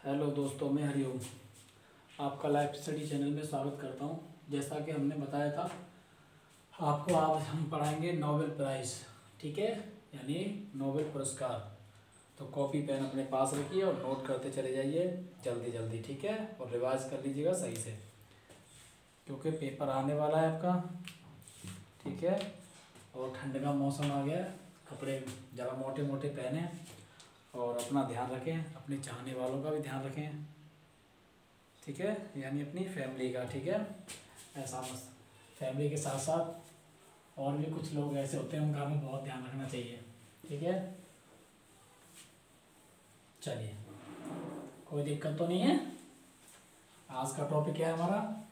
Hello दोस्तों, मैं हरिओम आपका लाइफ स्टडी चैनल में स्वागत करता हूं। जैसा कि हमने बताया था आपको, आज हम पढ़ाएंगे नोबेल प्राइज़। ठीक है, यानी नोबेल पुरस्कार। तो कॉपी पेन अपने पास रखिए और नोट करते चले जाइए जल्दी जल्दी, ठीक है। और रिवाइज कर लीजिएगा सही से, क्योंकि पेपर आने वाला है आपका। ठीक है, और ठंड का मौसम आ गया है, कपड़े ज़रा मोटे मोटे पहने और अपना ध्यान रखें, अपने चाहने वालों का भी ध्यान रखें। ठीक है, यानी अपनी फैमिली का। ठीक है, ऐसा मत, फैमिली के साथ साथ और भी कुछ लोग ऐसे होते हैं, उनका हमें बहुत ध्यान रखना चाहिए। ठीक है, चलिए, कोई दिक्कत तो नहीं है। आज का टॉपिक क्या है हमारा?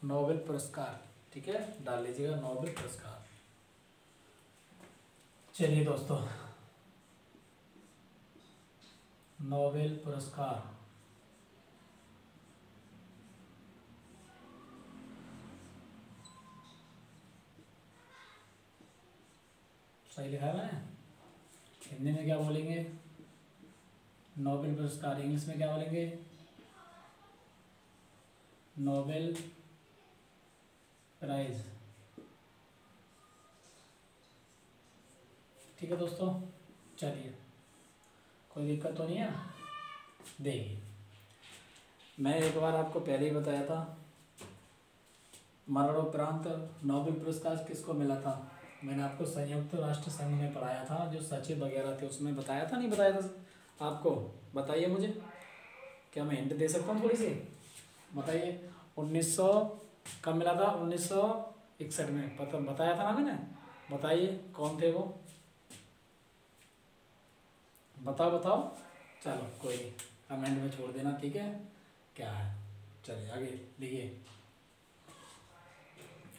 नोबेल पुरस्कार। ठीक है, डाल लीजिएगा नोबेल पुरस्कार। चलिए दोस्तों, नोबेल पुरस्कार। सही लिखा है मैंने? हिंदी में क्या बोलेंगे? नोबेल पुरस्कार। इंग्लिश में क्या बोलेंगे? Nobel prize. ठीक है दोस्तों, चलिए, कोई दिक्कत तो नहीं है। देखिए, मैं एक बार आपको पहले ही बताया था, मरणोपरांत नोबेल पुरस्कार किसको मिला था। मैंने आपको संयुक्त राष्ट्र संघ में पढ़ाया था, जो सचिव वगैरह थे उसमें बताया था, नहीं बताया था आपको? बताइए मुझे, क्या मैं हिंट दे सकता हूँ थोड़ी सी? बताइए, 1900 कब मिला था? 1961 में। पता बताया था ना मैंने? बताइए कौन थे वो, बताओ बताओ। चलो कोई नहीं, कमेंट में छोड़ देना, ठीक है, क्या है। चलिए आगे लिखिए।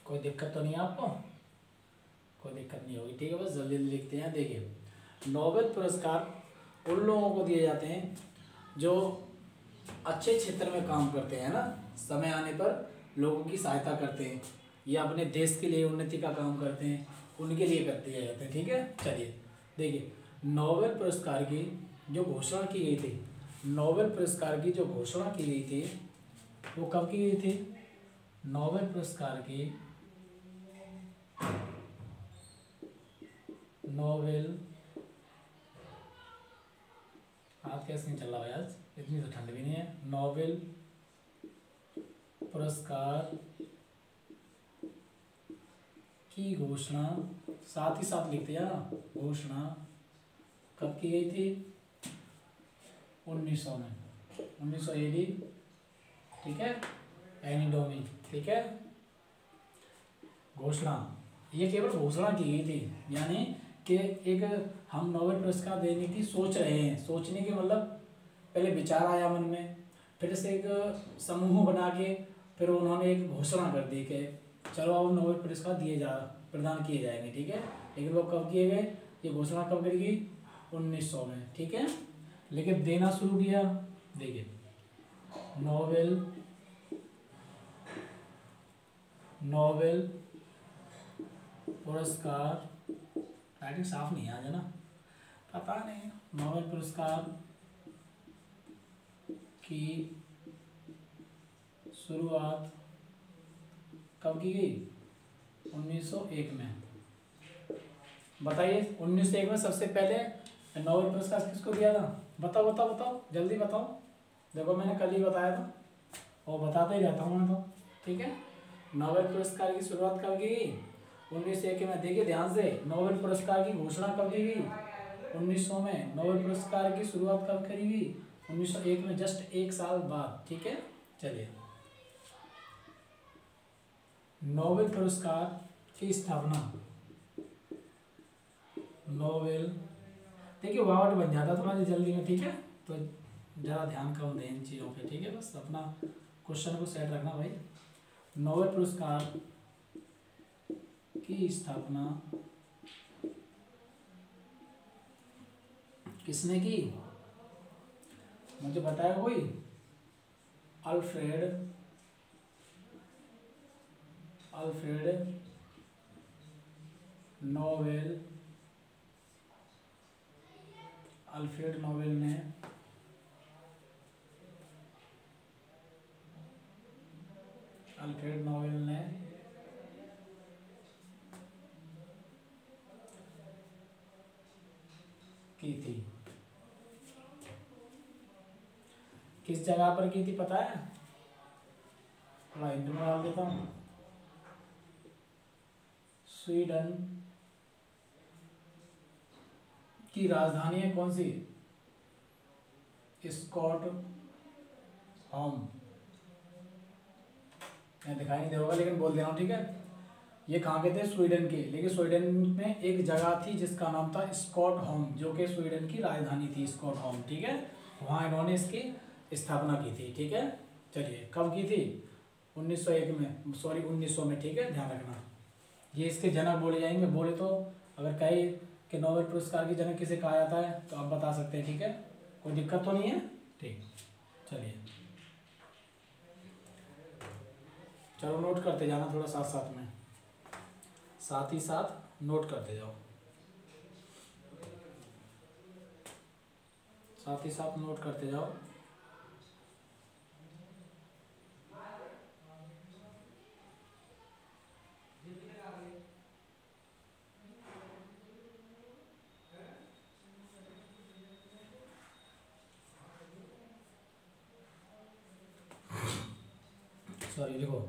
कोई दिक्कत तो नहीं है आपको? कोई दिक्कत नहीं होगी, ठीक है, बस जल्दी जल्दी लिखते हैं। देखिए, नोबेल पुरस्कार उन लोगों को दिए जाते हैं जो अच्छे क्षेत्र में काम करते हैं ना, समय आने पर लोगों की सहायता करते हैं या अपने देश के लिए उन्नति का काम करते हैं, उनके लिए करते जाते हैं। ठीक है, चलिए देखिए, नोबेल पुरस्कार की जो घोषणा की गई थी, नोबेल पुरस्कार की जो घोषणा की गई थी वो कब की गई थी? नोबेल पुरस्कार की, नोबेल, हाथ कैसे नहीं चल रहा है आज, इतनी तो ठंड भी नहीं है। नोबेल पुरस्कार की घोषणा, साथ ही साथ लिखते हैं ना, घोषणा कब की गई थी? 1900 में, 1900 AD। ठीक है, एनी डोमी। ठीक है, घोषणा, ये केवल घोषणा की गई थी, यानी कि एक हम नोबेल पुरस्कार देने की सोच रहे हैं। सोचने के मतलब, पहले विचार आया मन में, फिर से एक समूह बना के फिर उन्होंने एक घोषणा कर दी कि चलो अब नोबेल पुरस्कार प्रदान किए जाएंगे। ठीक है, लेकिन वो कब किए गए? ये घोषणा कब करी गई? 1900 में। ठीक है, लेकिन देना शुरू किया। देखिए, नोबेल नोबेल पुरस्कार, राइटिंग साफ नहीं है आज, है ना, पता नहीं। नोबेल पुरस्कार की शुरुआत कब की गई? 1901 में। बताइए, 1901 में सबसे पहले नोबेल पुरस्कार किसको दिया था? बताओ बताओ बताओ, जल्दी बताओ। देखो, मैंने कल ही बताया था और बताते ही रहता हूँ मैं तो। ठीक है, नोबेल पुरस्कार की शुरुआत कब की गई? 1901 में। देखिए ध्यान से, नोबेल पुरस्कार की घोषणा कब की गई? 1900 में। नोबेल पुरस्कार की शुरुआत कब करी गई? 1901 में, जस्ट एक साल बाद। ठीक है, चलिए, नोबेल पुरस्कार की स्थापना, नोबेल, देखिए वावट बन जाता थोड़ा सा जल्दी में। ठीक है, तो ज़रा ध्यान कम दें इन चीज़ों पे। ठीक है, बस अपना क्वेश्चन को सेट रखना भाई। नोबेल पुरस्कार की स्थापना किसने की? मुझे बताया कोई? अल्फ्रेड नोबेल, अल्फ्रेड नोबेल ने अल्फ्रेड नोबेल ने की थी। किस जगह पर की थी पता है? थोड़ा हिंट में डाल देता हूँ। स्वीडन की राजधानी है कौन सी? स्टॉकहोम। मैं दिखाई नहीं दे होगा लेकिन बोल दे रहा हूँ, ठीक है। ये कहाँ के थे? स्वीडन के। लेकिन स्वीडन में एक जगह थी जिसका नाम था स्टॉकहोम, जो कि स्वीडन की राजधानी थी स्टॉकहोम, ठीक है। वहाँ इन्होंने इसकी स्थापना की थी, ठीक है। चलिए, कब की थी? 1901 में, सॉरी 1900 में, ठीक है, ध्यान रखना। ये इसके जनक बोले जाएंगे। बोले तो अगर कहे कि नोबेल पुरस्कार की जनक किसे कहा जाता है तो आप बता सकते हैं, ठीक है। कोई दिक्कत तो नहीं है? ठीक, चलिए, चलो नोट करते जाना थोड़ा साथ साथ में, साथ ही साथ नोट करते जाओ, साथ ही साथ नोट करते जाओ। सॉरी, लिखो।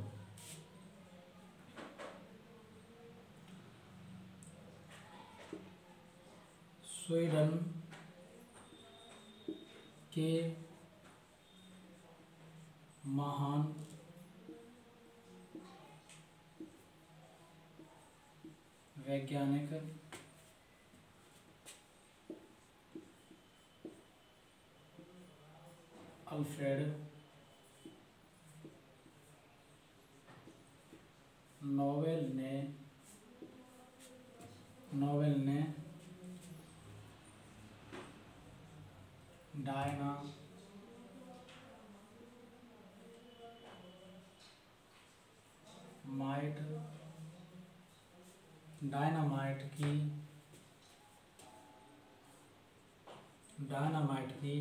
स्वीडन के महान वैज्ञानिक अल्फ्रेड नोबेल ने डायनामाइट की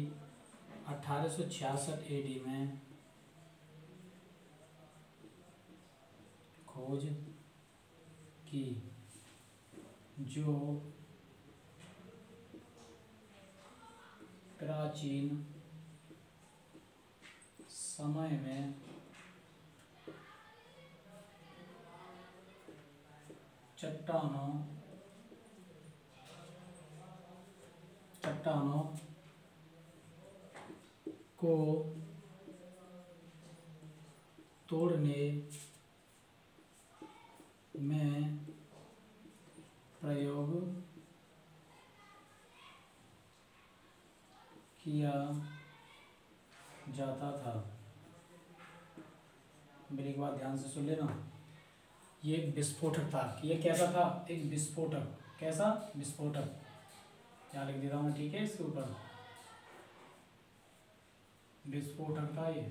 1866 AD में खोज की, जो प्राचीन समय में चट्टानों को तोड़ने में प्रयोग किया जाता था। मेरी एक बात ध्यान से सुन लेना। ये एक विस्फोटक था। ये कैसा था? एक विस्फोटक। कैसा? विस्फोटक। क्या लिख देता हूँ मैं, ठीक है, इसके ऊपर विस्फोटक था ये,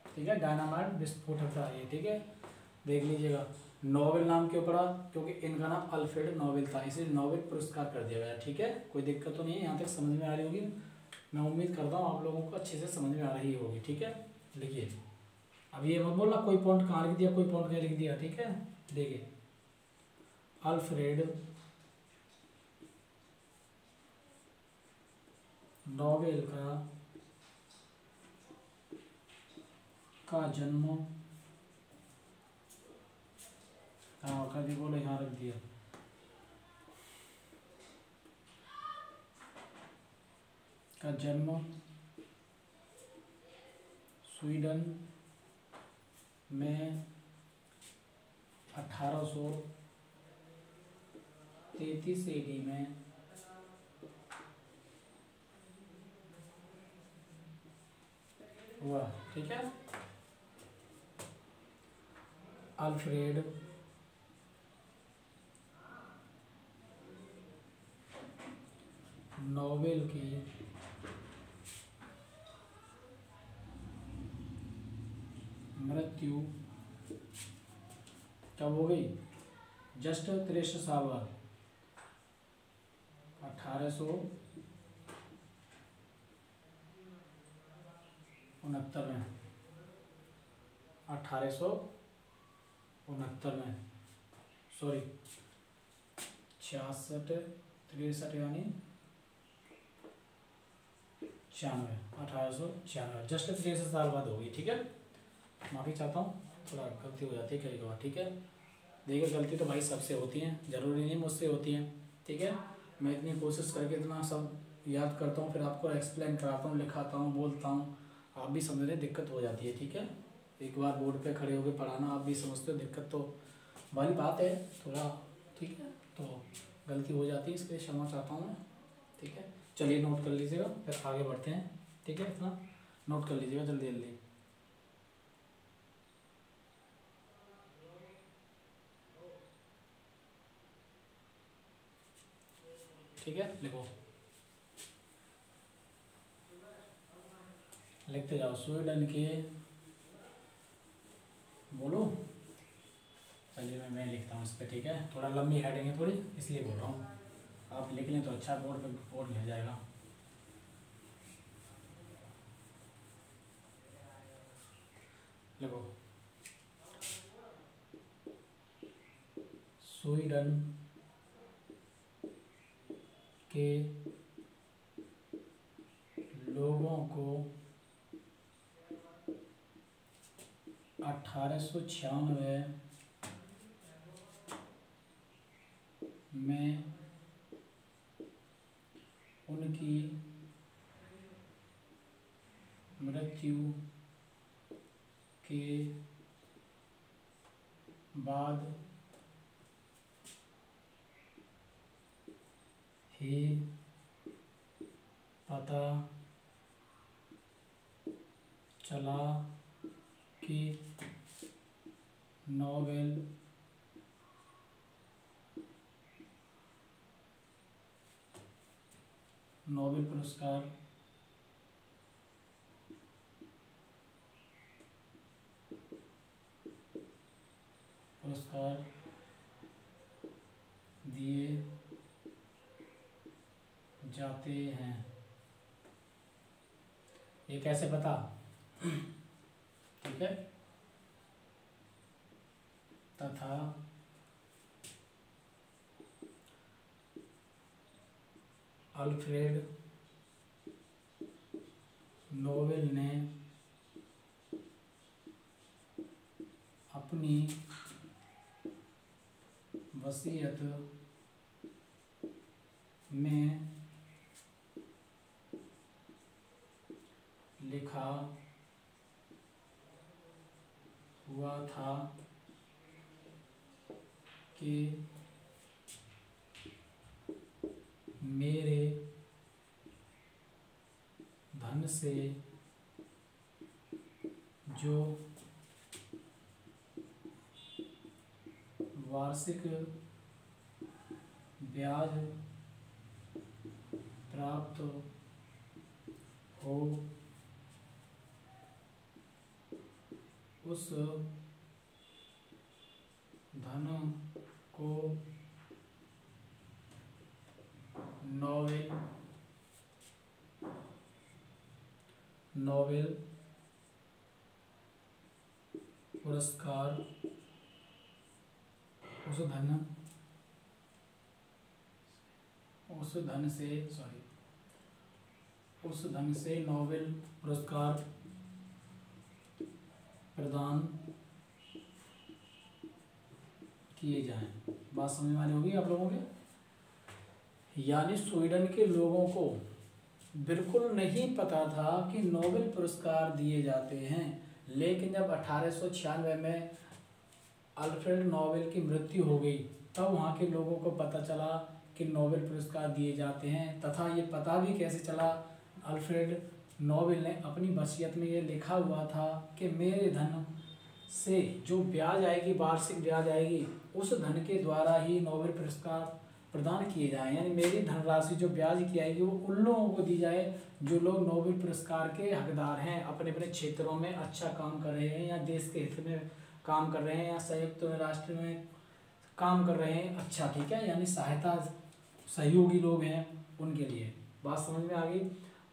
ठीक है। डायनामाइट विस्फोटक था ये, ठीक है। देख लीजिएगा। नोबेल नाम क्यों पड़ा? क्योंकि इनका नाम अल्फ्रेड नोबेल था, इसलिए नोबेल पुरस्कार कर दिया गया, ठीक है। कोई दिक्कत तो नहीं है? यहाँ तक समझ में आ रही होगी। मैं उम्मीद करता हूँ आप लोगों को अच्छे से समझ में आ रही होगी, ठीक है। लिखिए। अब ये मत बोलना कोई पॉइंट कहाँ लिख दिया, कोई पॉइंट कहाँ लिख दिया, ठीक है। देखिए, अल्फ्रेड नोबेल का जन्म, हाँ कभी बोलो, यहाँ रख दिया। का जन्म स्वीडन में 1833 AD में हुआ, ठीक है। अल्फ्रेड नोबेल की मृत्यु कब हो गई? जस्ट 63 साल बाद, 1869 में, 1869 में, सॉरी 66 63 यानी 96, 1896, जस्ट 63 साल बाद होगी। ठीक है, माफ़ी चाहता हूँ, थोड़ा गलती हो जाती है कभी कभार। ठीक है, देखिए गलती तो भाई सबसे होती हैं, ज़रूरी नहीं मुझसे होती हैं। ठीक है, मैं इतनी कोशिश करके इतना सब याद करता हूँ, फिर आपको एक्सप्लेन कराता हूँ, लिखाता हूँ, बोलता हूँ, आप भी समझने दिक्कत हो जाती है। ठीक है, एक बार बोर्ड पे खड़े होकर पढ़ाना आप भी समझते हो, दिक्कत तो वाली बात है थोड़ा। ठीक है, तो गलती हो जाती है, इसके लिए क्षमा चाहता हूँ मैं। ठीक है, चलिए नोट कर लीजिएगा, फिर आगे बढ़ते हैं। ठीक है, इतना नोट कर लीजिएगा जल्दी जल्दी। ठीक है, लिखो, लिखते जाओ। स्वीडन के, बोलो, चलिए मैं लिखता हूँ इस पर। ठीक है, थोड़ा लंबी हेडिंग है थोड़ी, इसलिए बोल रहा हूँ, आप लिख लें तो अच्छा, बोर्ड पे बोर्ड मिल जाएगा। लिखो, स्वीडन के लोगों को 1896 में उनकी मृत्यु के बाद ही पता चला कि नोबेल पुरस्कार दिए जाते हैं। ये कैसे पता? ठीक है, तथा अल्फ्रेड नोबेल ने अपनी वसीयत में लिखा हुआ था कि मेरे धन से जो वार्षिक ब्याज प्राप्त हो, उस धन को नोबेल पुरस्कार उस धन से नोबेल पुरस्कार प्रदान किए जाएं। बात समझ में आनी होगी आप लोगों के। यानी स्वीडन के लोगों को बिल्कुल नहीं पता था कि नोबेल पुरस्कार दिए जाते हैं, लेकिन जब 1896 में अल्फ्रेड नोबेल की मृत्यु हो गई तब वहाँ के लोगों को पता चला कि नोबेल पुरस्कार दिए जाते हैं। तथा ये पता भी कैसे चला, अल्फ्रेड नोबेल ने अपनी वसीयत में ये लिखा हुआ था कि मेरे धन से जो ब्याज आएगी, वार्षिक ब्याज आएगी, उस धन के द्वारा ही नोबेल पुरस्कार प्रदान किए जाएं। यानी मेरी धनराशि जो ब्याज की आएगी वो उन लोगों को दी जाए जो लोग नोबेल पुरस्कार के हकदार हैं, अपने अपने क्षेत्रों में अच्छा काम कर रहे हैं, या देश के हित में काम कर रहे हैं, या संयुक्त राष्ट्र में काम कर रहे हैं। अच्छा, ठीक है, यानी सहायता सहयोगी लोग हैं उनके लिए। बात समझ में आ गई।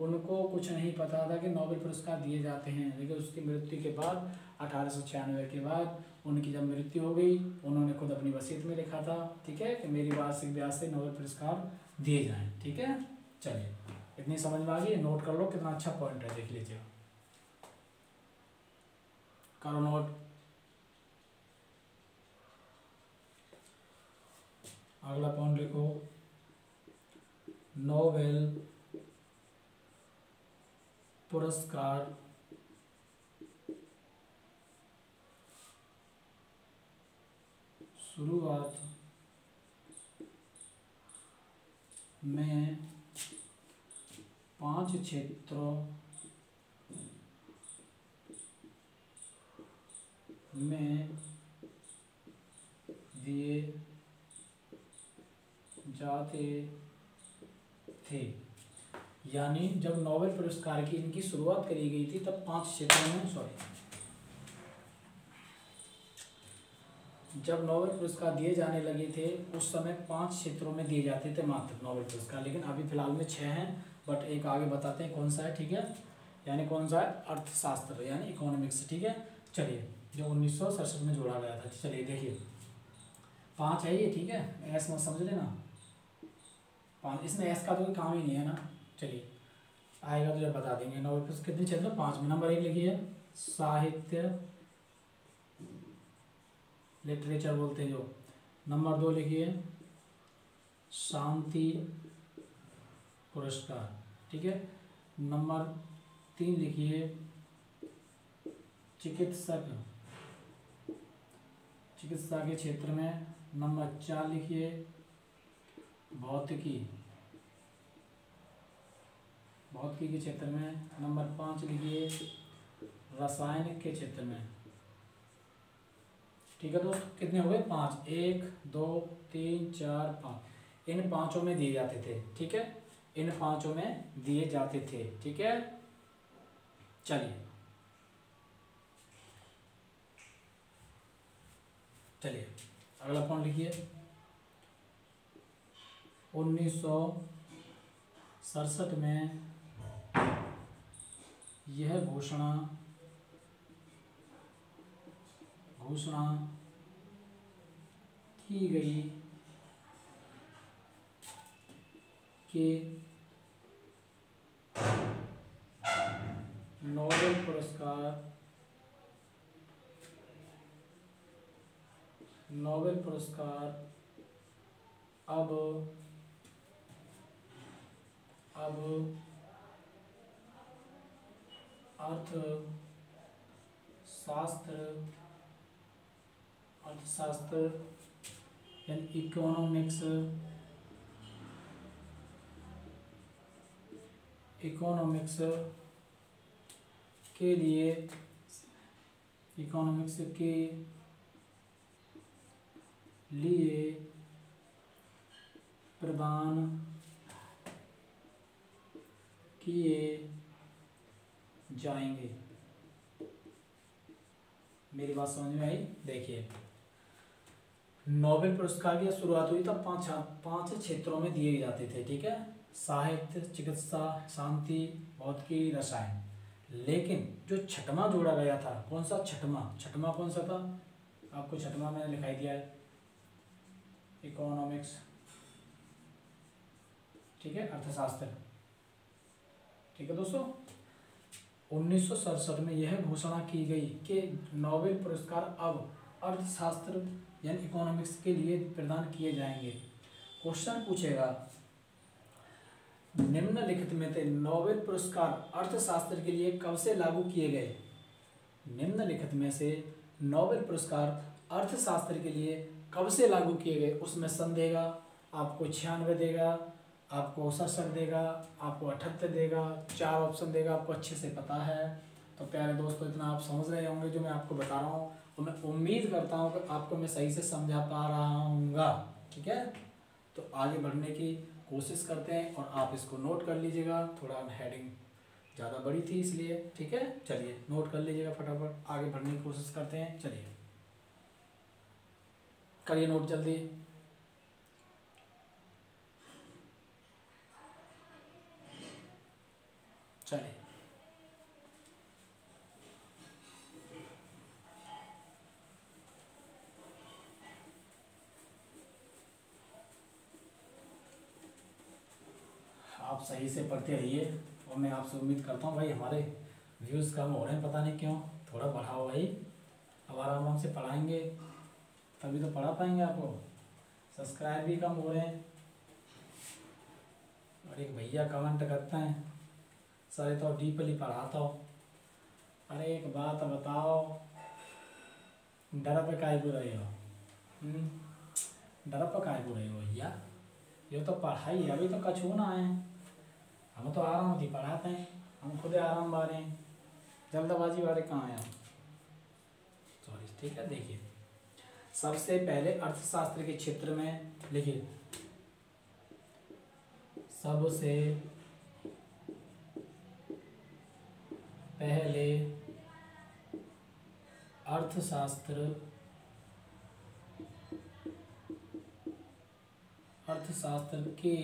उनको कुछ नहीं पता था कि नोबेल पुरस्कार दिए जाते हैं, लेकिन उसकी मृत्यु के बाद 1896 के बाद उनकी जब मृत्यु हो गई, उन्होंने खुद अपनी वसीयत में लिखा था, ठीक है, कि मेरी वार्षिक ब्याज से नोबेल पुरस्कार दिए जाएं, ठीक है। चलिए, इतनी समझ में आ गई, नोट कर लो, कितना अच्छा पॉइंट है, देख लीजिए, करो नोट। अगला पॉइंट लिखो, नोबेल पुरस्कार शुरुआत में 5 क्षेत्रों में दिए जाते थे। यानी जब नोबेल पुरस्कार की इनकी शुरुआत करी गई थी तब 5 क्षेत्रों में, जब नोबेल पुरस्कार दिए जाने लगे थे उस समय 5 क्षेत्रों में दिए जाते थे मात्र नोबेल पुरस्कार, लेकिन अभी फिलहाल में 6 हैं, बट एक आगे बताते हैं कौन सा है, ठीक है। यानी कौन सा है, अर्थशास्त्र यानी इकोनॉमिक्स, ठीक है। चलिए, जो 1967 में जोड़ा गया था, चलिए देखिए 5 है ये, ठीक है, ऐस मत समझ लेना 5, इसमें ऐस का तो कोई काम ही नहीं है ना। चलिए, आएगा तो जब बता देंगे। नोबेल पुरस्कार कितने क्षेत्र, 5 में। नंबर 1 लिखिए साहित्य, लिटरेचर बोलते हैं जो। नंबर 2 लिखिए शांति पुरस्कार, ठीक है। नंबर 3 लिखिए चिकित्सक, चिकित्सा के क्षेत्र में। नंबर 4 लिखिए भौतिकी, भौतिकी के क्षेत्र में। नंबर 5 लिखिए रसायन के क्षेत्र में, ठीक है दोस्तों। कितने हो गए, 5, 1 2 3 4 5, इन 5 में दिए जाते थे, ठीक है, इन 5 में दिए जाते थे, ठीक है। चलिए चलिए अगला पॉइंट लिखिए 1967 में यह घोषणा की गई कि नोबेल पुरस्कार अब अर्थशास्त्र यानी इकोनॉमिक्स के लिए प्रदान किए जाएंगे। मेरी बात समझ में आई? देखिए, नोबेल पुरस्कार की शुरुआत हुई तब 5 क्षेत्रों में दिए जाते थे, ठीक है, साहित्य, चिकित्सा, शांति, भौतिकी, रसायन। लेकिन जो छठवां जोड़ा गया था, कौन सा छठवां कौन सा था, आपको छठवां मैंने लिखाई दिया है, इकोनॉमिक्स, ठीक है, अर्थशास्त्र, ठीक है दोस्तों। 1967 में यह घोषणा की गई कि नोबेल पुरस्कार अब अर्थशास्त्र यानी इकोनॉमिक्स के लिए प्रदान किए जाएंगे। क्वेश्चन पूछेगा निम्नलिखित में से नोबेल पुरस्कार अर्थशास्त्र के लिए कब से लागू किए गए। निम्नलिखित में से नोबेल पुरस्कार अर्थशास्त्र के लिए कब से लागू किए गए, उसमें सन देगा, आपको 96 देगा, आपको 67 देगा, आपको 78 देगा, 4 ऑप्शन देगा, आपको अच्छे से पता है। तो प्यारे दोस्तों, इतना आप समझ रहे होंगे जो मैं आपको बता रहा हूँ, और मैं उम्मीद करता हूँ कि आपको मैं सही से समझा पा रहा हूँगा, ठीक है। तो आगे बढ़ने की कोशिश करते हैं, और आप इसको नोट कर लीजिएगा, थोड़ा हेडिंग ज़्यादा बड़ी थी इसलिए, ठीक है। चलिए नोट कर लीजिएगा फटाफट, आगे बढ़ने की कोशिश करते हैं। चलिए करिए नोट जल्दी। चलिए आप सही से पढ़ते रहिए और मैं आपसे उम्मीद करता हूँ भाई हमारे व्यूज़ कम हो रहे हैं, पता नहीं क्यों, थोड़ा बढ़ाओ भाई। अब आराम से पढ़ाएंगे तभी तो पढ़ा पाएंगे आपको। सब्सक्राइब भी कम हो रहे हैं। और एक भैया कमेंट करते हैं सर तो डीपली पढ़ाता हो। अरे एक बात बताओ, डर पे काहे को रहे हो? डर पे काहे को रहे हो भैया? ये तो पढ़ाई है, अभी तो कछू ना है। हम तो आराम से पढ़ाते हैं, हम खुद आराम वाले हैं, जल्दबाजी वाले कहाँ हैं हम? सॉरी, ठीक है। देखिए सबसे पहले अर्थशास्त्र के क्षेत्र में लिखिए, सबसे पहले अर्थशास्त्र के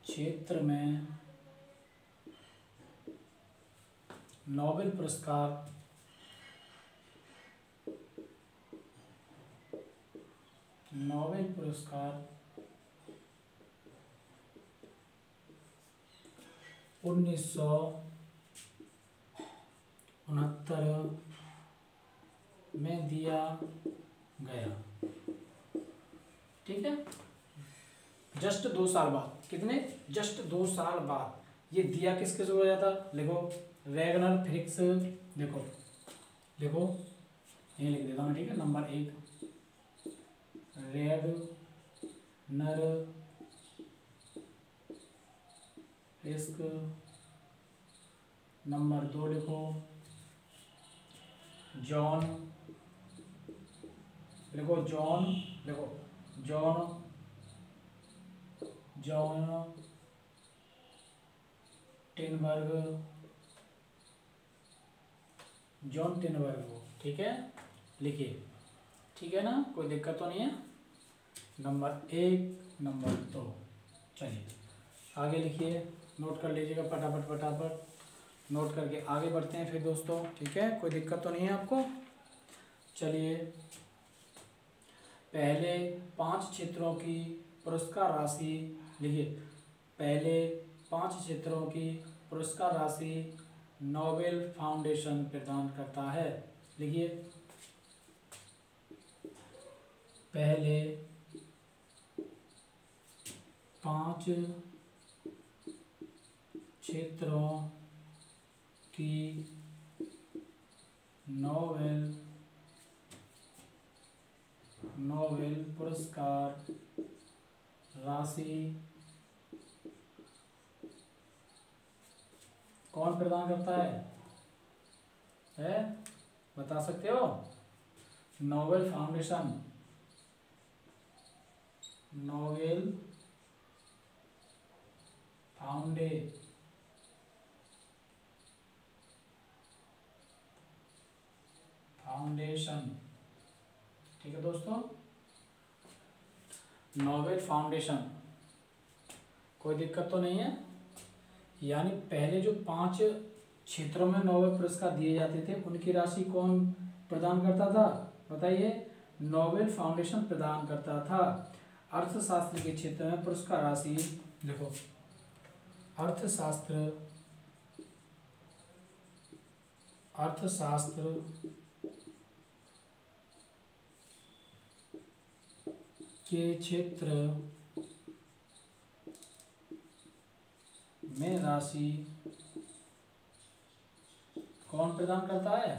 क्षेत्र में नोबेल पुरस्कार 1969 में दिया गया। ठीक है, जस्ट 2 साल बाद। कितने? जस्ट 2 साल बाद। ये दिया किस किस को जाता? लिखो वैगनर फ्रिक्स, देखो लिखो, ये लिख देता हूँ, ठीक है। नंबर 1 वैगनर फ्रिक्स, नंबर 2 लिखो जॉन, लिखो जॉन, लिखो जॉन टिनबर्ग, ठीक है, लिखिए। ठीक है ना, कोई दिक्कत तो नहीं है। Number 1, number 2। चलिए आगे लिखिए, नोट कर लीजिएगा फटाफट नोट करके आगे बढ़ते हैं फिर दोस्तों। ठीक है, कोई दिक्कत तो नहीं है आपको। चलिए, पहले 5 क्षेत्रों की पुरस्कार राशि लिखिए। पहले 5 क्षेत्रों की पुरस्कार राशि नोबेल फाउंडेशन प्रदान करता है। लिखिए, पहले 5 क्षेत्रों की नोबेल पुरस्कार राशि कौन प्रदान करता है? बता सकते हो? Nobel foundation foundation. ठीक है दोस्तों, नोबेल फाउंडेशन, कोई दिक्कत तो नहीं है। यानी पहले जो 5 क्षेत्रों में नोबेल पुरस्कार दिए जाते थे उनकी राशि कौन प्रदान करता था? बताइए, नोबेल फाउंडेशन प्रदान करता था। अर्थशास्त्र के क्षेत्र में पुरस्कार राशि देखो, अर्थशास्त्र के क्षेत्र में राशि कौन प्रदान करता है?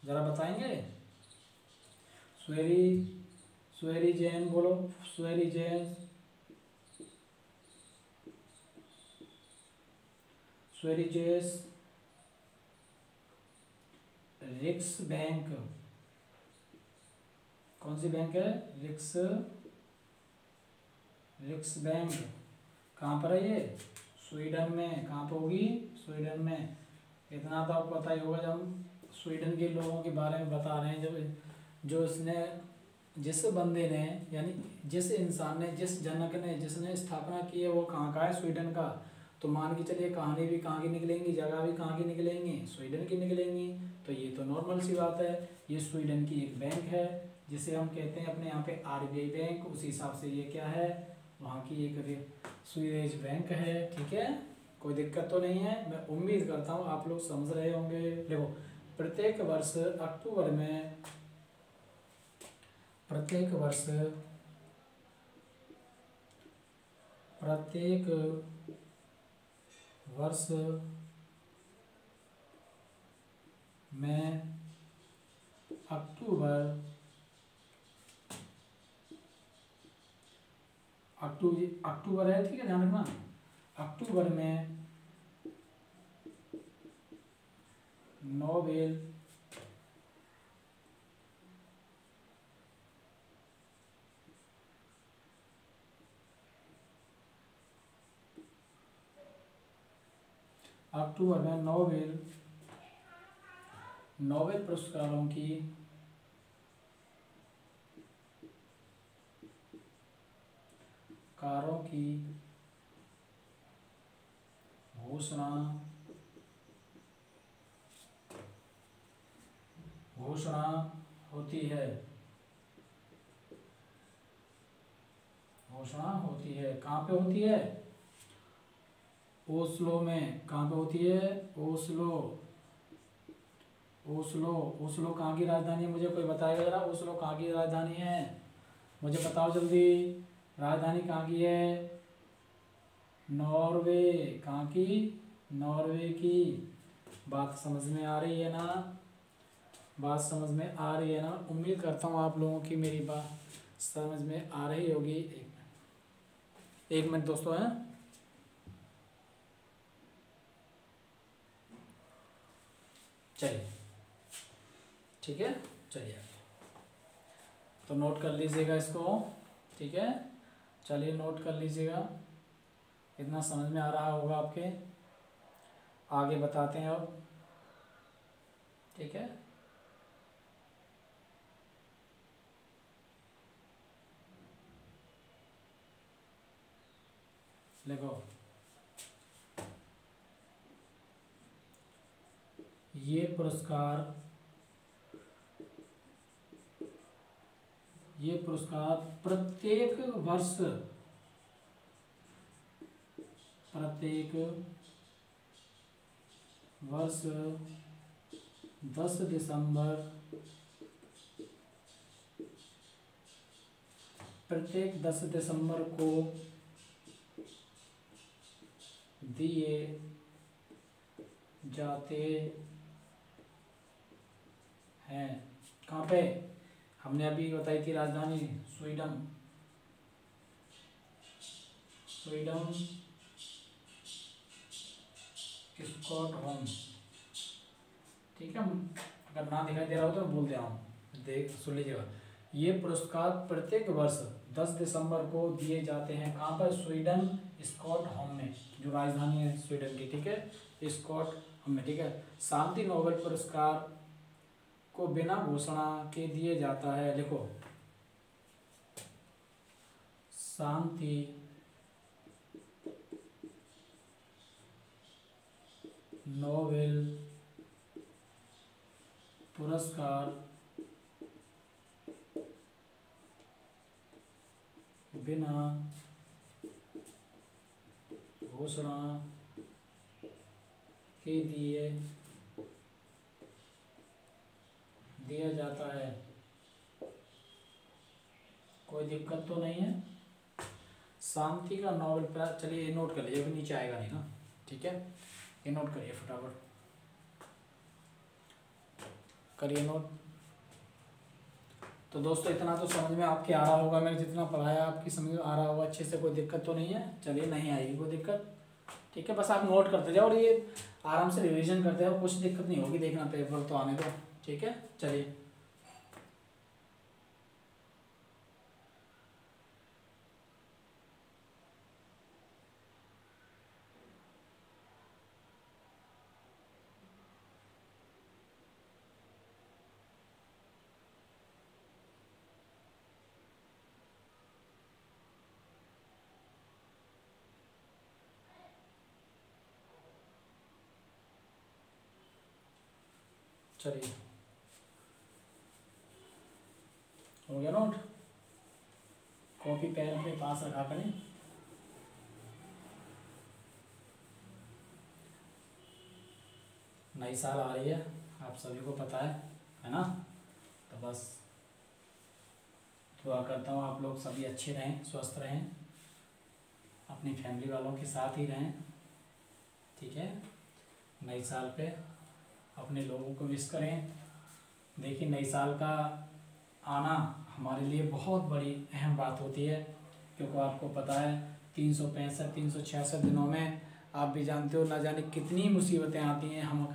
जरा बताएंगे। स्वेरी जैन बोलो, स्वेरी जेस रिक्स बैंक, कौन सी बैंक है? रिक्स बैंक। कहाँ पर है ये? स्वीडन में। कहाँ पर होगी? स्वीडन में। इतना तो आपको पता ही होगा। जब हम स्वीडन के लोगों के बारे में बता रहे हैं, जब जो इसने, जिस बंदे ने, यानी जिस इंसान ने, जिस जनक ने, जिसने स्थापना की है, वो कहाँ का है? स्वीडन का। तो मान के चलिए कहानी भी कहाँ की निकलेंगी, जगह भी कहाँ की निकलेंगी, स्वीडन की निकलेंगी। तो ये तो नॉर्मल सी बात है। ये स्वीडन की एक बैंक है जिसे हम कहते हैं अपने यहाँ पे आरबीआई बैंक, उसी हिसाब से ये क्या है, वहाँ की एक स्वीडिश बैंक है। ठीक है, कोई दिक्कत तो नहीं है। मैं उम्मीद करता हूँ आप लोग समझ रहे होंगे। देखो, प्रत्येक वर्ष अक्टूबर में, प्रत्येक वर्ष में अक्टूबर है, ठीक है, ध्यान रखना। अक्टूबर में नोबेल नोबेल पुरस्कारों की घोषणा होती है। कहाँ पे होती है? ओस्लो में। कहाँ पे होती है? ओस्लो कहाँ की राजधानी है? मुझे कोई बताएगा जरा, ओस्लो कहाँ की राजधानी है? मुझे बताओ जल्दी, राजधानी कहाँ की है? नॉर्वे। कहाँ की? नॉर्वे की। बात समझ में आ रही है ना? बात समझ में आ रही है ना? उम्मीद करता हूँ आप लोगों की मेरी बात समझ में आ रही होगी। एक मिनट दोस्तों हैं। चलिए, ठीक है, चलिए तो नोट कर लीजिएगा इसको। ठीक है, चलिए नोट कर लीजिएगा। इतना समझ में आ रहा होगा आपके। आगे बताते हैं अब। ठीक है, देखो, ये पुरस्कार प्रत्येक वर्ष 10 दिसंबर, प्रत्येक 10 दिसंबर को दिए जाते हैं। कहाँ पे? हमने अभी बताई थी राजधानी, स्वीडन स्टॉकहोम। ठीक है, अगर ना दिखाई दे रहा हो तो मैं बोल दे रहा हूँ, देख सुन लीजिएगा। ये पुरस्कार प्रत्येक वर्ष 10 दिसंबर को दिए जाते हैं। कहाँ पर? स्वीडन स्टॉकहोम में, जो राजधानी है स्वीडन की। ठीक है, स्टॉकहोम में। ठीक है, शांति नोबेल पुरस्कार को बिना घोषणा के दिए जाता है। लिखो, शांति नोबेल पुरस्कार बिना घोषणा के दिया जाता है। कोई दिक्कत तो नहीं है? शांति का नोबेल प्राइज, चलिए ये नोट कर लीजिए, अभी नीचे आएगा नहीं ना। ठीक है, ये नोट करिए फटाफट, करिए नोट। तो दोस्तों इतना तो समझ में आपके आ रहा होगा, मैंने जितना पढ़ाया आपकी समझ में आ रहा होगा अच्छे से, कोई दिक्कत तो नहीं है? चलिए, नहीं आएगी कोई दिक्कत। ठीक है, बस आप नोट करते जाओ और ये आराम से रिवीजन करते जाओ, कुछ दिक्कत नहीं होगी, देखना पेपर तो आने दो। ठीक है, चलिए। चलिए हो गया नोट। कॉपी पेन अपने पास रखा करें। नई साल आ रही है, आप सभी को पता है ना। तो बस दुआ करता हूँ आप लोग सभी अच्छे रहें, स्वस्थ रहें, अपनी फैमिली वालों के साथ ही रहें, ठीक है। नई साल पे अपने लोगों को विश करें। देखिए नई साल का आना हमारे लिए बहुत बड़ी अहम बात होती है, क्योंकि आपको पता है 365 366 दिनों में आप भी जानते हो ना जाने कितनी मुसीबतें आती हैं। हम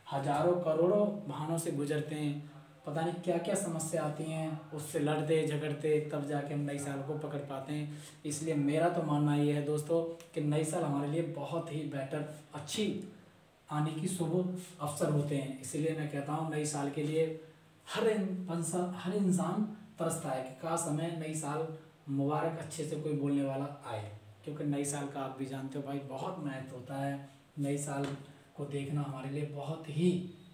हजारों करोड़ों वाहनों से गुजरते हैं, पता नहीं क्या क्या समस्या आती हैं, उससे लड़ते झगड़ते तब जाके हम नई साल को पकड़ पाते हैं। इसलिए मेरा तो मानना ये है दोस्तों कि नई साल हमारे लिए बहुत ही बेटर, अच्छी आने की शुभ अवसर होते हैं। इसलिए मैं कहता हूँ नई साल के लिए हर इंसान तरसता है कि काश हमें नई साल मुबारक अच्छे से कोई बोलने वाला आए, क्योंकि नई साल का आप भी जानते हो भाई बहुत महत्व होता है। नई साल को देखना हमारे लिए बहुत ही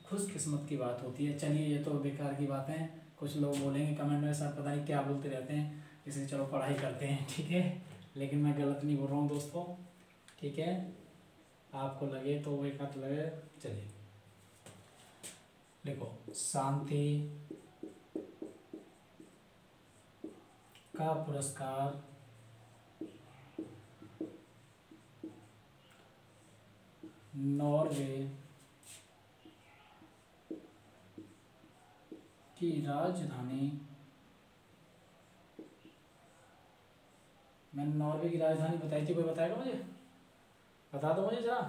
खुशकिस्मत की बात होती है। चलिए ये तो बेकार की बातें हैं, कुछ लोग बोलेंगे कमेंट में सर पता नहीं क्या बोलते रहते हैं, इसलिए चलो पढ़ाई करते हैं, ठीक है। लेकिन मैं गलत नहीं बोल रहा हूँ दोस्तों, ठीक है। आपको लगे तो वो एक हाथ लगे। चलिए देखो, शांति का पुरस्कार नॉर्वे की राजधानी, मैंने नॉर्वे की राजधानी बताई थी, कोई बताएगा मुझे? बता दो मुझे जरा,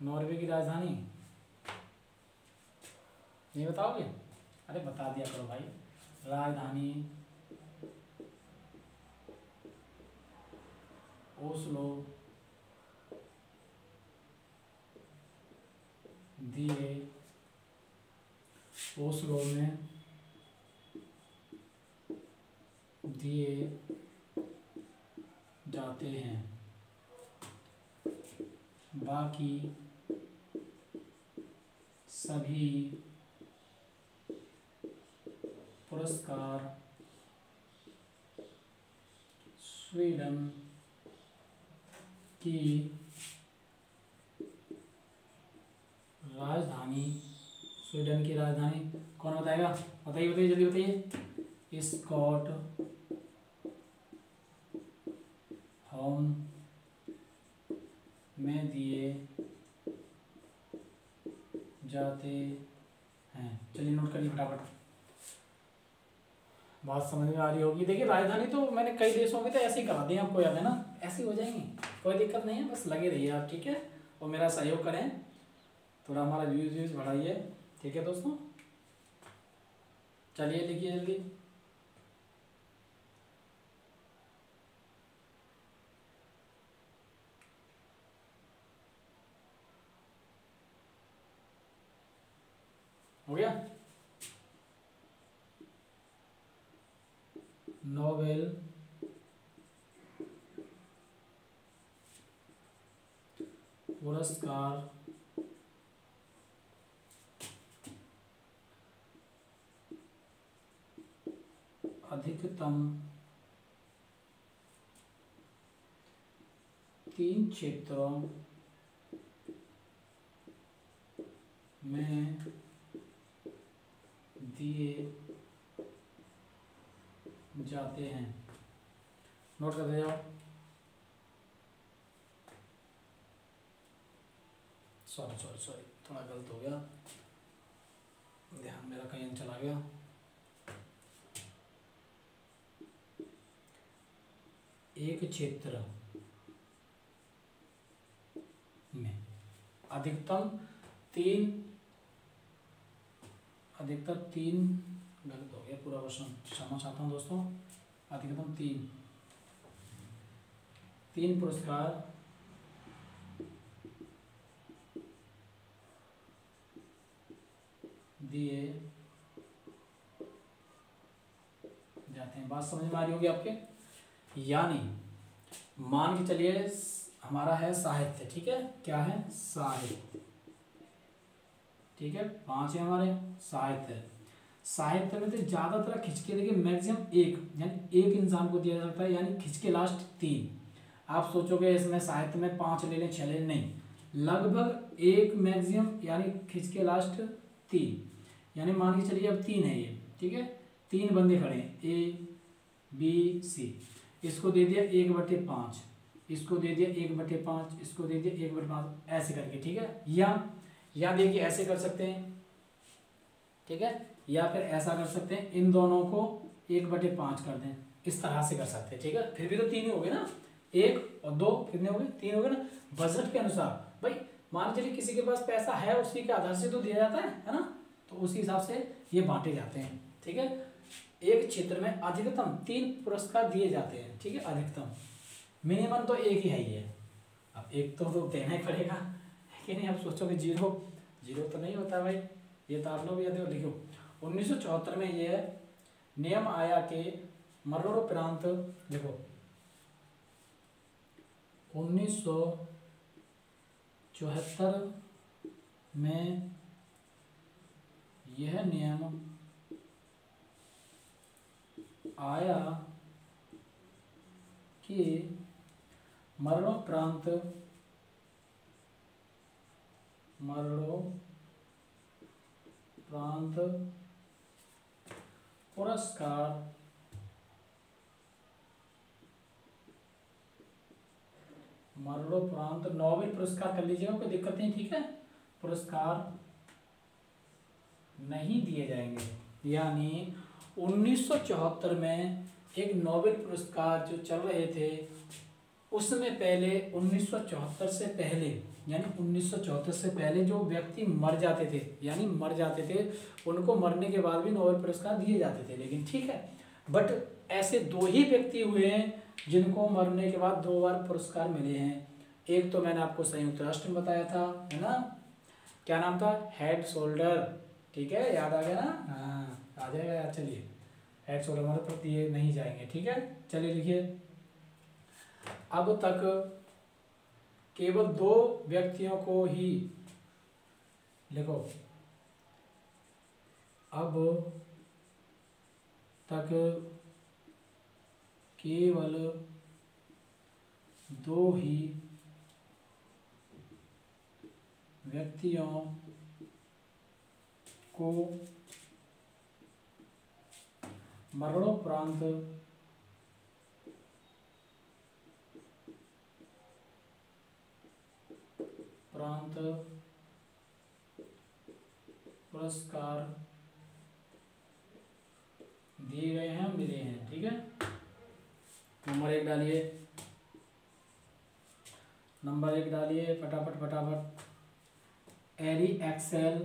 नॉर्वे की राजधानी नहीं बताओगे? अरे बता दिया करो भाई। राजधानी ओस्लो दिए ओस्लो में दिए जाते हैं, बाकी सभी पुरस्कार स्वीडन की राजधानी, स्वीडन की राजधानी कौन बताएगा? बताइए बताइए जल्दी बताइए। स्कॉट होम में दिए जाते हैं। चलिए नोट करिए फटाफट, बात समझ में आ रही होगी। देखिए राजधानी तो मैंने कई देशों में तो ऐसे ही करा दी आपको, याद है ना, ऐसे हो जाएंगे, कोई दिक्कत नहीं है, बस लगे रहिए आप, ठीक है। और मेरा सहयोग करें, थोड़ा हमारा व्यूज बढ़ाइए, ठीक है दोस्तों। चलिए लिखिए जल्दी। हो गया? नोबेल पुरस्कार अधिकतम 3 क्षेत्रों में दिए जाते हैं। नोट करते जाओ। सॉरी थोड़ा गलत हो गया, ध्यान मेरा कहीं चला गया। एक क्षेत्र में अधिकतम तीन गलत हो गया पूरा क्वेश्चन, क्षमा चाहता हूँ दोस्तों। अधिकतम तीन पुरस्कार दिए जाते हैं। बात समझ में आ रही होगी आपके? यानी मान के चलिए हमारा है साहित्य, ठीक है, क्या है? साहित्य, ठीक है, 5 है हमारे। साहित्य, साहित्य में तो ज़्यादातर खिंच के देखिए मैक्सिमम एक, यानी एक इंसान को दिया जाता है, यानी खिंच के लास्ट 3। आप सोचोगे इसमें साहित्य में 5 ले लें 6 ले लें, नहीं, लगभग एक मैक्सिमम, यानी खिंच के लास्ट 3, यानी मान के चलिए अब 3 है ये, ठीक है, 3 बंदे खड़े हैं A B C, इसको दे दिया 1/5, इसको दे दिया 1/5, इसको दे दिया 1/5, ऐसे करके, ठीक है। या देखिए ऐसे कर सकते हैं, ठीक है, या फिर ऐसा कर सकते हैं, इन दोनों को 1/5 कर दें, इस तरह से कर सकते हैं, ठीक है। फिर भी तो 3 ही हो गए ना, 1 और 2 कितने हो गए, 3 हो गए ना। बजट के अनुसार भाई मान चलिए किसी के पास पैसा है, उसी के आधार से तो दिया जाता है ना, तो उसी हिसाब से ये बांटे जाते हैं, ठीक है। एक क्षेत्र में अधिकतम 3 पुरस्कार दिए जाते हैं, ठीक है, अधिकतम, मिनिमम तो एक ही है ये। अब एक तो देना ही पड़ेगा, कि नहीं, आप सोचोगे जीरो तो नहीं होता भाई, ये तो आप लोग भी याद लिखो। 1974 में यह नियम आया कि मरणोपरांत, देखो 1974 में यह नियम आया कि मरणोपरांत पुरस्कार मरणोपरांत नोबेल पुरस्कार कर लीजिएगा, कोई दिक्कत नहीं, ठीक है, पुरस्कार नहीं दिए जाएंगे। यानी 1974 में एक नोबेल पुरस्कार जो चल रहे थे, उसमें पहले 1974 से पहले, यानी 1974 से पहले जो व्यक्ति मर जाते थे, उनको मरने के बाद भी नोबेल पुरस्कार दिए जाते थे, लेकिन ठीक है, बट ऐसे 2 ही व्यक्ति हुए हैं जिनको मरने के बाद 2 बार पुरस्कार मिले हैं। एक तो मैंने आपको संयुक्त राष्ट्र में बताया था, है ना, क्या नाम था, हेड शोल्डर, ठीक है, याद आ गया ना, हाँ आ जाएगा यार। चलिए हेड शोल्डर हमारे पर दिए नहीं जाएंगे, ठीक है। चलिए लिखिए, अब तक केवल 2 व्यक्तियों को ही, लिखो, अब तक केवल 2 ही व्यक्तियों को मरणोपरांत पुरस्कार दिए गए हैं, मिले हैं, ठीक है। नंबर 1 डालिए, नंबर 1 डालिए फटाफट। एरी एक्सेल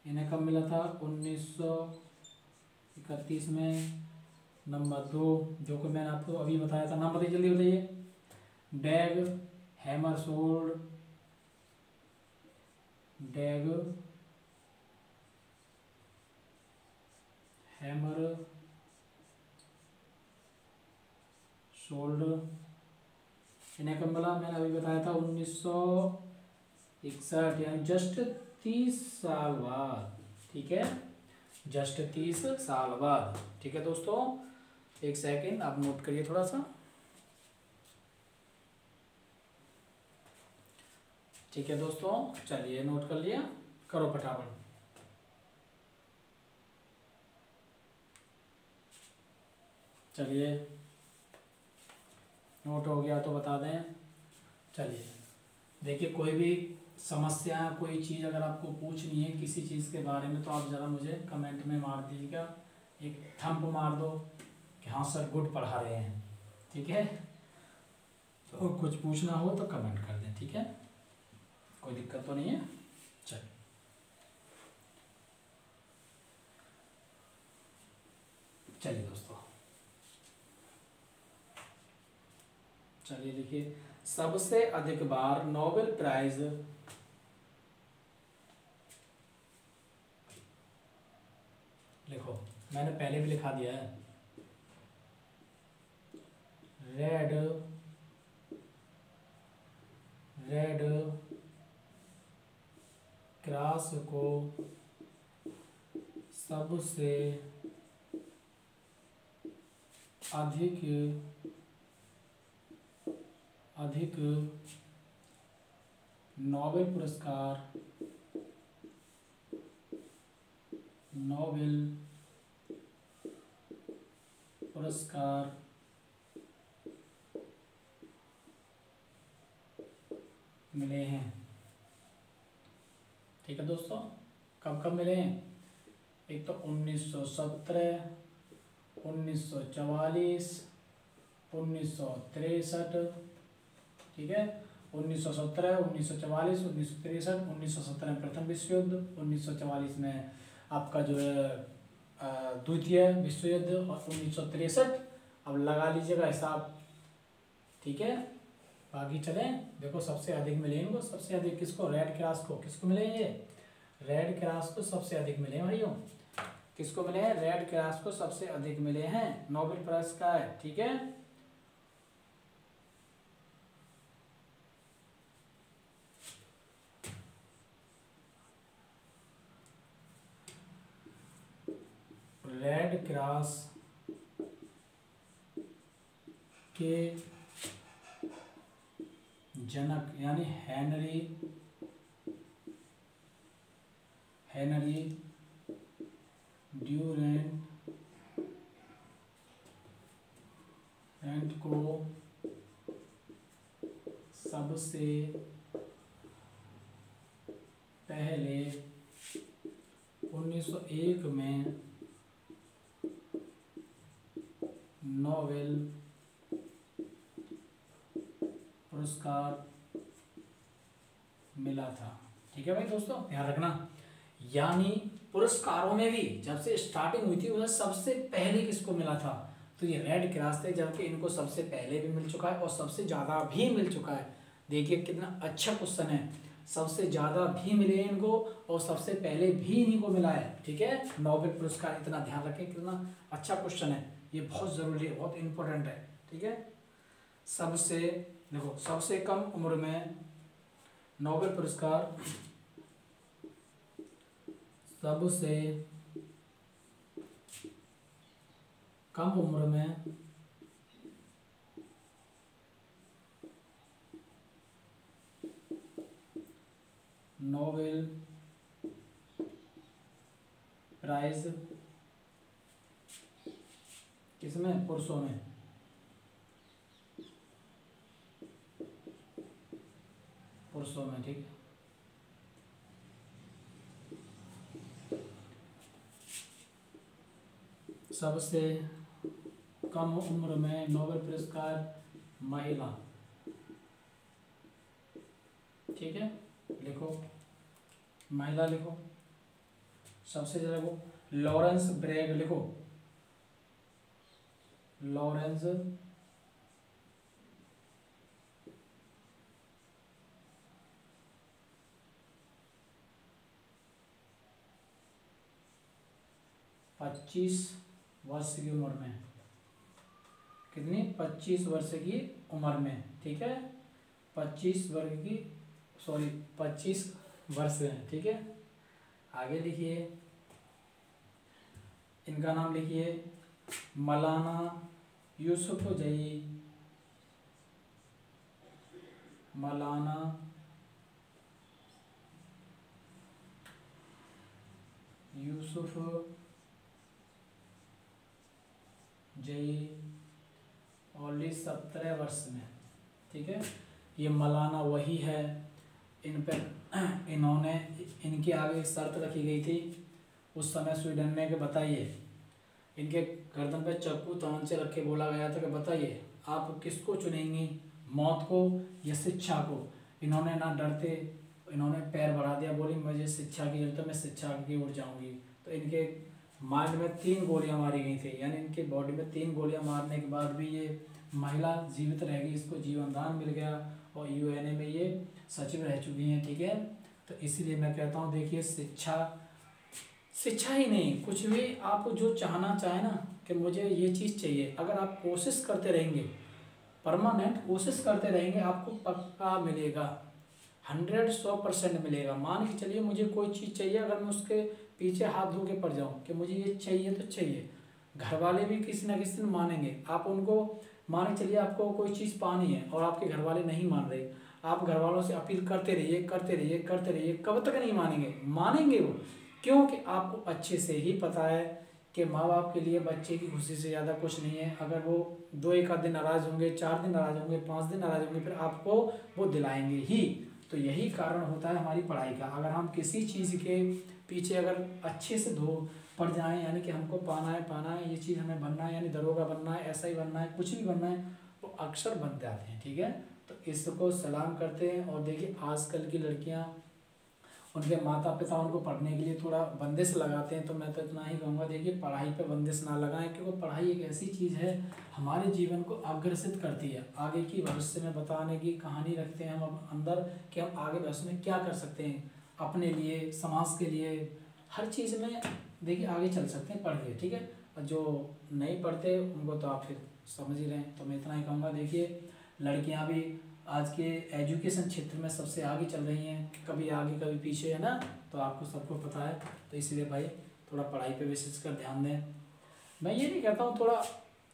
इन्हें कब मिला था, 1931 में। नंबर 2 जो कि मैंने आपको अभी बताया था, नाम बताइए जल्दी बताइए, डैग हैमरशोल्ड, इन्हें कब मिला, मैंने अभी बताया था 1961, यानी जस्ट 30 साल बाद, ठीक है, जस्ट 30 साल बाद, ठीक है दोस्तों। एक सेकेंड आप नोट करिए थोड़ा सा, ठीक है दोस्तों। चलिए नोट कर लिया, करो फटाफट। चलिए नोट हो गया तो बता दें। चलिए देखिए, कोई भी समस्या, कोई चीज़ अगर आपको पूछनी है किसी चीज़ के बारे में, तो आप ज़रा मुझे कमेंट में मार दीजिएगा, एक थंब मार दो कि हाँ सर गुड पढ़ा रहे हैं, ठीक है। तो कुछ पूछना हो तो कमेंट कर दें, ठीक है, कोई दिक्कत तो नहीं है। चलिए दोस्तों, चलिए देखिए, सबसे अधिक बार नोबेल प्राइज लिखो, मैंने पहले भी लिखा दिया है, रेड क्रॉस को सबसे अधिक नोबेल पुरस्कार मिले हैं। ठीक है दोस्तों, कब कब मिले हैं? एक तो 1917, 1944, 1963। ठीक है, 1917, 1944, 1963। 1917 में प्रथम विश्व युद्ध, 1944 में आपका जो है द्वितीय विश्व युद्ध, और 1963 अब लगा लीजिएगा हिसाब। ठीक है, बाकी चलें। देखो सबसे अधिक मिले इनको, सबसे अधिक किसको? रेड क्रॉस को। किसको मिले ये? रेड क्रॉस को सबसे अधिक मिले हैं भाइयों। किसको मिले हैं? रेड क्रॉस को सबसे अधिक मिले हैं नोबेल प्राइज का है। ठीक है, रेड क्रॉस के जनक यानी हेनरी ड्यूरेंट को सबसे पहले 1901 में नोबेल पुरस्कार मिला था। ठीक है भाई दोस्तों, ध्यान रखना। यानी पुरस्कारों में भी जब से स्टार्टिंग हुई थी वह सबसे पहले किसको मिला था? तो ये रेड क्रॉस थे, जबकि इनको सबसे पहले भी मिल चुका है और सबसे ज़्यादा भी मिल चुका है। देखिए कितना अच्छा क्वेश्चन है, सबसे ज़्यादा भी मिले इनको और सबसे पहले भी इन्हीं को मिला है। ठीक है, नोबेल पुरस्कार, इतना ध्यान रखें, कितना अच्छा क्वेश्चन है ये, बहुत ज़रूरी है, बहुत इंपॉर्टेंट है। ठीक है, सबसे देखो सबसे कम उम्र में नोबेल पुरस्कार, सबसे कम उम्र में नोबेल प्राइज किसमें? पुरुषों में। पुरुषों में, ठीक है। सबसे कम उम्र में नोबेल पुरस्कार महिला। ठीक है, लिखो महिला, लिखो सबसे ज्यादा लिखो लॉरेंस ब्रैग, लिखो लॉरेंस पच्चीस वर्ष की उम्र में। कितनी? 25 वर्ष की उम्र में। ठीक है, 25 वर्ष है। ठीक है, आगे लिखिए, इनका नाम लिखिए मौलाना यूसुफजई, मौलाना यूसुफजई, ओनली 17 वर्ष में। ठीक है, ये मौलाना वही है। इन पे इन्होंने इनके आगे एक शर्त रखी गई थी उस समय स्वीडन में कि बताइए, इनके गर्दन पे चाकू तान से रख के बोला गया था कि बताइए आप किसको चुनेंगी, मौत को या शिक्षा को? इन्होंने ना डरते, इन्होंने पैर बढ़ा दिया, बोली मुझे शिक्षा की जरूरत है, मैं शिक्षा की ओर जाऊंगी। तो इनके माइंड में 3 गोलियां मारी गई थी, यानी इनके बॉडी में 3 गोलियां मारने के बाद भी ये महिला जीवित रह गई, इसको जीवन दान मिल गया और यूएनए में ये सचिव रह चुकी हैं। ठीक है, तो इसीलिए मैं कहता हूँ देखिए शिक्षा ही नहीं, कुछ भी आप जो चाहना चाहे ना कि मुझे ये चीज़ चाहिए, अगर आप कोशिश करते रहेंगे परमानेंट कोशिश करते रहेंगे, आपको पक्का मिलेगा, 100% मिलेगा। मान के चलिए मुझे कोई चीज़ चाहिए, अगर मैं उसके पीछे हाथ धो के पड़ जाऊँ कि मुझे ये चाहिए तो चाहिए, घर वाले भी किसी ना किसी दिन मानेंगे। आप उनको मान के चलिए आपको कोई चीज़ पानी है और आपके घर वाले नहीं मान रहे, आप घर वालों से अपील करते रहिए करते रहिए करते रहिए, कब तक नहीं मानेंगे? मानेंगे वो, क्योंकि आपको अच्छे से ही पता है कि माँ बाप के लिए बच्चे की खुशी से ज़्यादा कुछ नहीं है। अगर वो 2-1 दिन नाराज़ होंगे, 4 दिन नाराज़ होंगे, 5 दिन नाराज़ होंगे, फिर आपको वो दिलाएंगे ही। तो यही कारण होता है हमारी पढ़ाई का। अगर हम किसी चीज़ के पीछे अगर अच्छे से पढ़ जाएँ, यानी कि हमको पाना है, ये चीज़ हमें बनना है, यानी दरोगा बनना है, ऐसा ही बनना है, कुछ भी बनना है, वो अक्सर बन जाते हैं। ठीक है, तो इसको सलाम करते हैं। और देखिए आजकल की लड़कियां, उनके माता पिता उनको पढ़ने के लिए थोड़ा बंदिश लगाते हैं, तो मैं तो इतना ही कहूँगा, देखिए पढ़ाई पे बंदिश ना लगाएं, क्योंकि पढ़ाई एक ऐसी चीज़ है हमारे जीवन को अग्रसित करती है। आगे की भविष्य में बताने की कहानी रखते हैं हम अंदर कि हम आगे भविष्य में क्या कर सकते हैं अपने लिए, समाज के लिए, हर चीज़ में देखिए आगे चल सकते हैं पढ़ के। ठीक है, और जो नहीं पढ़ते उनको तो आप फिर समझ ही रहे हैं। तो मैं इतना ही कहूँगा, देखिए लड़कियाँ भी आज के एजुकेशन क्षेत्र में सबसे आगे चल रही हैं, कभी आगे कभी पीछे, है ना, तो आपको सबको पता है। तो इसलिए भाई थोड़ा पढ़ाई पे विशेष कर ध्यान दें। मैं ये नहीं कहता हूँ, थोड़ा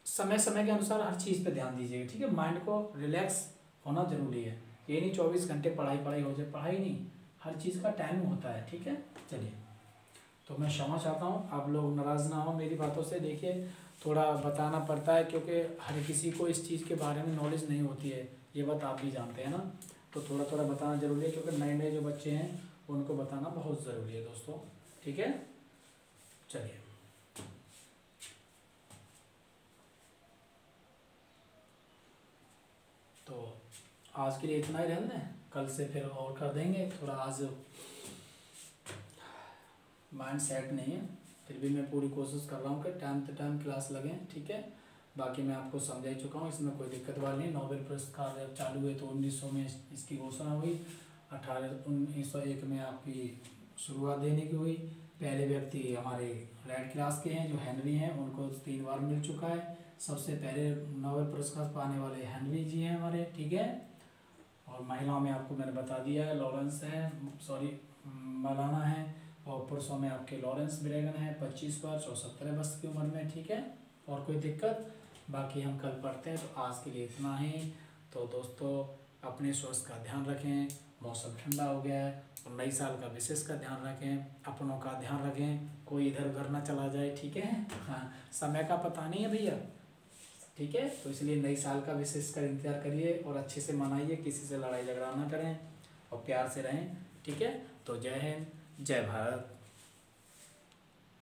समय समय के अनुसार हर चीज़ पे ध्यान दीजिएगा। ठीक है, माइंड को रिलैक्स होना ज़रूरी है, ये नहीं 24 घंटे पढ़ाई हो जाए, पढ़ाई नहीं, हर चीज़ का टाइम होता है। ठीक है, चलिए, तो मैं क्षमा चाहता हूँ, आप लोग नाराज़ ना हो मेरी बातों से। देखिए थोड़ा बताना पड़ता है, क्योंकि हर किसी को इस चीज़ के बारे में नॉलेज नहीं होती है, ये बात आप भी जानते हैं ना, तो थोड़ा थोड़ा बताना ज़रूरी है, क्योंकि नए नए जो बच्चे हैं उनको बताना बहुत ज़रूरी है दोस्तों। ठीक है, चलिए, तो आज के लिए इतना ही रहने दें, कल से फिर और कर देंगे। थोड़ा आज माइंड सेट नहीं है, फिर भी मैं पूरी कोशिश कर रहा हूँ कि टाइम टू टाइम क्लास लगें। ठीक है, बाकी मैं आपको समझा ही चुका हूँ, इसमें कोई दिक्कत वाली नहीं। नोबेल पुरस्कार जब चालू हुए तो 1900 में इसकी घोषणा हुई, 1901 में आपकी शुरुआत देने की हुई। पहले व्यक्ति हमारे रेड क्लास के हैं जो हेनरी हैं, उनको 3 बार मिल चुका है। सबसे पहले नोबेल पुरस्कार पाने वाले हेनरी जी हैं हमारे। ठीक है, और महिलाओं में आपको मैंने बता दिया है, लॉरेंस है, सॉरी मौलाना है, और पुरुषों में आपके लॉरेंस ब्रेगन है, 25 वर्ष और 17 वर्ष की उम्र में। ठीक है, और कोई दिक्कत? बाकी हम कल पढ़ते हैं। तो आज के लिए इतना ही। तो दोस्तों अपने स्वास्थ्य का ध्यान रखें, मौसम ठंडा हो गया है, और नई साल का विशेष का ध्यान रखें, अपनों का ध्यान रखें, कोई इधर उधर ना चला जाए। ठीक है, हाँ, समय का पता नहीं है भैया। ठीक है, तो इसलिए नई साल का विशेष कर इंतजार करिए और अच्छे से मनाइए, किसी से लड़ाई झगड़ा ना करें और प्यार से रहें। ठीक है, तो जय हिंद, जय भारत।